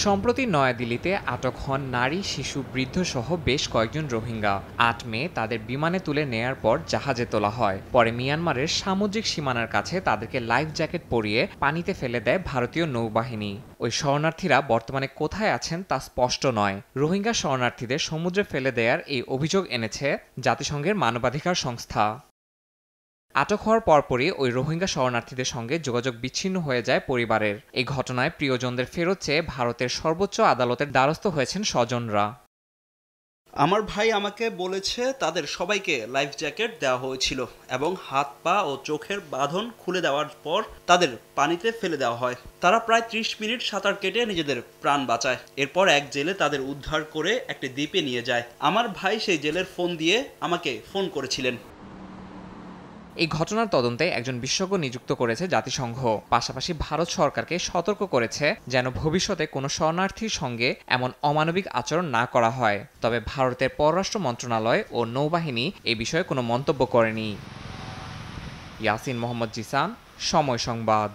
সম্প্রতি নয়াদিল্লিতে আটক হন নারী, শিশু, বৃদ্ধ সহ বেশ কয়েকজন রোহিঙ্গা। ৮ মে তাদের বিমানে তুলে নেয়ার পর জাহাজে তোলা হয়। পরে মিয়ানমারের সামুদ্রিক সীমানার কাছে তাদেরকে লাইফ জ্যাকেট পরিয়ে পানিতে ফেলে দেয় ভারতীয় নৌবাহিনী। ওই শরণার্থীরা বর্তমানে কোথায় আছেন তা স্পষ্ট নয়। রোহিঙ্গা শরণার্থীদের সমুদ্রে ফেলে দেওয়ার এই অভিযোগ এনেছে জাতিসংঘের মানবাধিকার সংস্থা। আটক হওয়ার পরপরই ওই রোহিঙ্গা শরণার্থীদের সঙ্গে যোগাযোগ বিচ্ছিন্ন হয়ে যায় পরিবারের। এই ঘটনায় প্রিয়জনদের ফেরত চেয়ে ভারতের সর্বোচ্চ আদালতের দ্বারস্থ হয়েছেন স্বজনরা। আমার ভাই আমাকে বলেছে তাদের সবাইকে লাইফ জ্যাকেট দেওয়া হয়েছিল এবং হাত পা ও চোখের বাঁধন খুলে দেওয়ার পর তাদের পানিতে ফেলে দেওয়া হয়। তারা প্রায় ৩০ মিনিট সাঁতার কেটে নিজেদের প্রাণ বাঁচায়। এরপর এক জেলে তাদের উদ্ধার করে একটি দ্বীপে নিয়ে যায়। আমার ভাই সেই জেলের ফোন দিয়ে আমাকে ফোন করেছিলেন। এই ঘটনার তদন্তে একজন বিশেষজ্ঞ নিযুক্ত করেছে জাতিসংঘ। পাশাপাশি ভারত সরকারকে সতর্ক করেছে যেন ভবিষ্যতে কোনো শরণার্থীর সঙ্গে এমন অমানবিক আচরণ না করা হয়। তবে ভারতের পররাষ্ট্র মন্ত্রণালয় ও নৌবাহিনী এ বিষয়ে কোনো মন্তব্য করেনি। ইয়াসিন মোহাম্মদ জিসান, সময় সংবাদ।